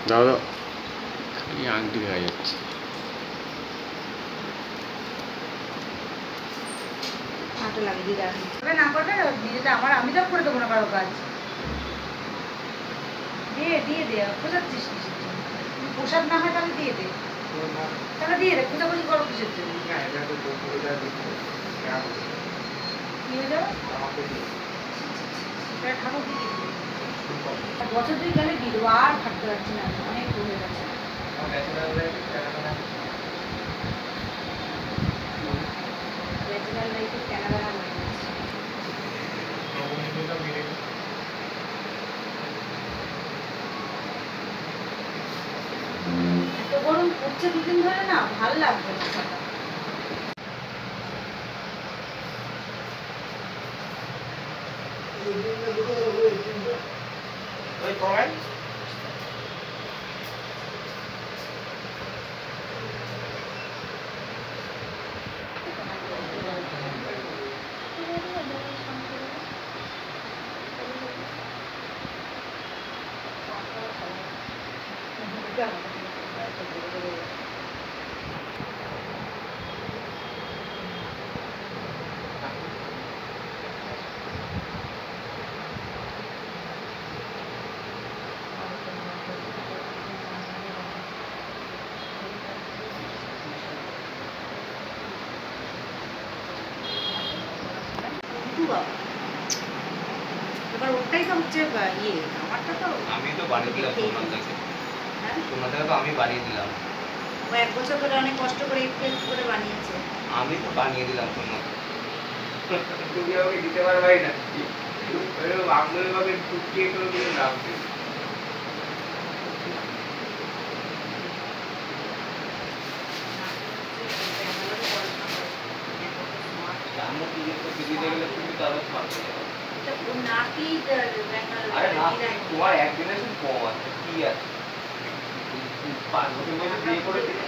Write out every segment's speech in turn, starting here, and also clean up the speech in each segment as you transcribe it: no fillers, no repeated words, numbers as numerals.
দাও দাও, এই আংটি দেখা যাচ্ছে। না করবে নিজেটা আমার, আমি তো করে দেবো না কারো কাজ। দিয়ে দিয়ে দে, খোঁজাচ্ছিস কিসের জন্য? প্রসাদ না হয় তাহলে দিয়ে দে, তাহলে দিয়ে দে, খোঁজাখুঁজি করো কিসের জন্য? কি হয়ে যাবে? ঠাকুর কি বছর দুই গেলে দিয়ে দেবো, আর থাকতে পারছি না, অনেক হয়ে গেছে। ব্যাচেলার লাইফে কেনাবেলা হয়ে গেছে। এত গরম পড়ছে দুদিন ধরে না, ভাল লাগবে না ছাতা। এবার ওটাই তো হচ্ছে ইয়ে, আমারটা তো আমি তো বাড়ি দিলাম সোনাদাকে। হ্যাঁ, সোনাদাকে তো আমি বাড়িয়ে দিলাম। ও এক বছর ধরে অনেক কষ্ট করে একটু একটু করে বানিয়েছে। আমি তো বানিয়ে দিলাম সোনাদাকে। তুমি আমাকে দিতে পারবাই না, আঙুলের ভাবে টুকিয়ে করে দিলে লাভ নেই। তোমার এক জেনারেশন কম আছে, কি আছে 5 বছর বয়সে বিয়ে করে দিলে।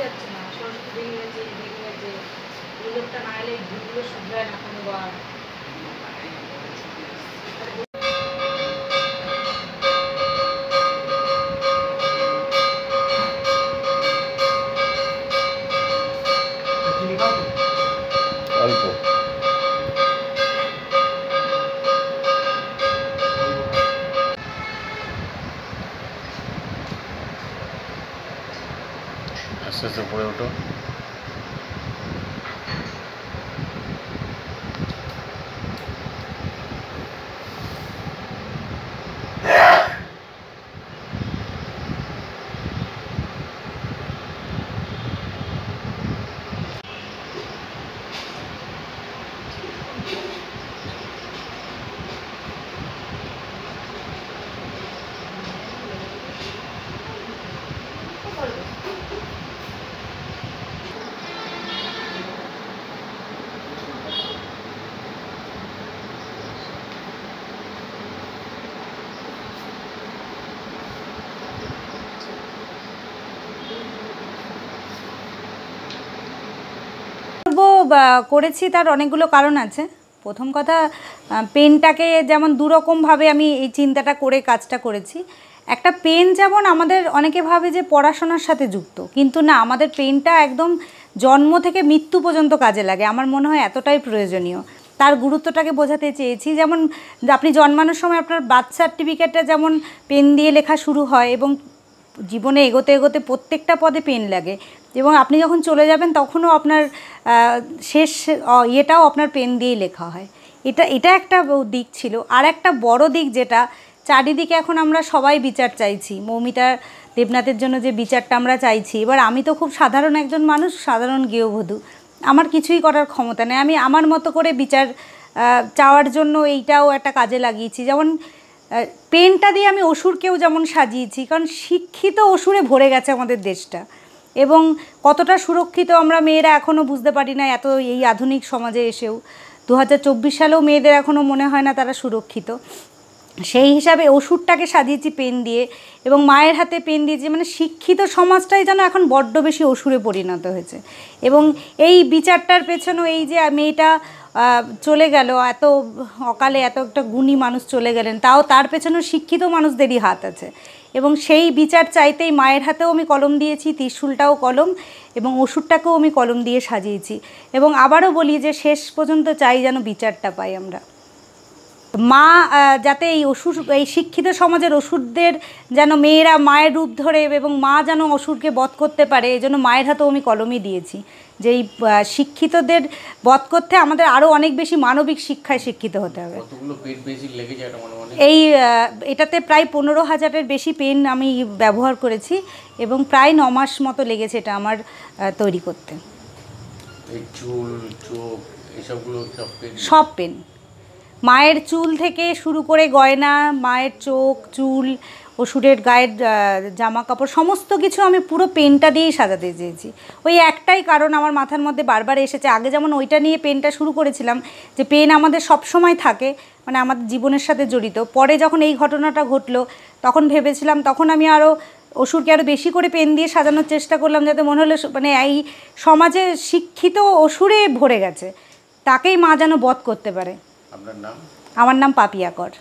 যাচ্ছে না, সরস্বতী বেরিয়ে গেছে, বেরিয়ে গেছে, এই লোকটা না এলে ভুলগুলো শুধরায় না কোনোবার। অল্প আস্তে আস্তে পড়ে ওঠো। করেছি তার অনেকগুলো কারণ আছে। প্রথম কথা, পেনটাকে যেমন দুরকমভাবে আমি এই চিন্তাটা করে কাজটা করেছি। একটা পেন যেমন আমাদের অনেকে ভাবে যে পড়াশোনার সাথে যুক্ত, কিন্তু না, আমাদের পেনটা একদম জন্ম থেকে মৃত্যু পর্যন্ত কাজে লাগে। আমার মনে হয় এতটাই প্রয়োজনীয়। তার গুরুত্বটাকে বোঝাতে চেয়েছি। যেমন আপনি জন্মানোর সময় আপনার বার্থ সার্টিফিকেটটা যেমন পেন দিয়ে লেখা শুরু হয় এবং জীবনে এগোতে এগোতে প্রত্যেকটা পদে পেন লাগে, এবং আপনি যখন চলে যাবেন তখনও আপনার শেষ ইয়েটাও আপনার পেন দিয়েই লেখা হয়। এটা একটা দিক ছিল। আর একটা বড় দিক, যেটা চারিদিকে এখন আমরা সবাই বিচার চাইছি, মৌমিতা দেবনাথের জন্য যে বিচারটা আমরা চাইছি। এবার আমি তো খুব সাধারণ একজন মানুষ, সাধারণ গৃহবধূ, আমার কিছুই করার ক্ষমতা নেই। আমি আমার মতো করে বিচার চাওয়ার জন্য এইটাও একটা কাজে লাগিয়েছি। যেমন পেনটা দিয়ে আমি অসুরকেও যেমন সাজিয়েছি, কারণ শিক্ষিত অসুরে ভরে গেছে আমাদের দেশটা, এবং কতটা সুরক্ষিত আমরা মেয়েরা এখনও বুঝতে পারি না, এত এই আধুনিক সমাজে এসেও 2024 সালেও মেয়েদের এখনও মনে হয় না তারা সুরক্ষিত। সেই হিসাবে অসুরটাকে সাজিয়েছি পেন দিয়ে, এবং মায়ের হাতে পেন দিয়েছি। মানে শিক্ষিত সমাজটাই যেন এখন বড্ড বেশি অসুরে পরিণত হয়েছে। এবং এই বিচারটার পেছনেও এই যে মেয়েটা চলে গেল এত অকালে, এত একটা গুণী মানুষ চলে গেলেন, তাও তার পেছনেও শিক্ষিত মানুষদেরই হাত আছে। এবং সেই বিচার চাইতেই মায়ের হাতেও আমি কলম দিয়েছি, ত্রিশূলটাও কলম, এবং অসুরটাকেও আমি কলম দিয়ে সাজিয়েছি। এবং আবারও বলি যে শেষ পর্যন্ত চাই যেন বিচারটা পাই আমরা। মা যাতে এই শিক্ষিত সমাজের অসুরদের যেন মেয়েরা মায়ের রূপ ধরে, এবং মা যেন অসুরকে বধ করতে পারে, এই জন্য মায়ের হাতেও আমি কলমই দিয়েছি। যে এই শিক্ষিতদের বধ করতে আমাদের আরও অনেক বেশি মানবিক শিক্ষায় শিক্ষিত হতে হবে। এই এটাতে প্রায় 15,000-এর বেশি পেন আমি ব্যবহার করেছি, এবং প্রায় 9 মাস মতো লেগেছে এটা আমার তৈরি করতে। সব পেন, মায়ের চুল থেকে শুরু করে গয়না, মায়ের চোখ, চুল, অসুরের গায়ের জামা কাপড়, সমস্ত কিছু আমি পুরো পেনটা দিয়েই সাজাতে চেয়েছি। ওই একটাই কারণ আমার মাথার মধ্যে বারবার এসেছে। আগে যেমন ওইটা নিয়ে পেনটা শুরু করেছিলাম, যে পেন আমাদের সব সময় থাকে, মানে আমাদের জীবনের সাথে জড়িত। পরে যখন এই ঘটনাটা ঘটলো তখন ভেবেছিলাম, তখন আমি আরও অসুরকে আরও বেশি করে পেন দিয়ে সাজানোর চেষ্টা করলাম, যাতে মনে হলো মানে এই সমাজে শিক্ষিত অসুরে ভরে গেছে, তাকেই মা যেন বধ করতে পারে। আপনার নাম? আমার নাম পাপিয়া কর।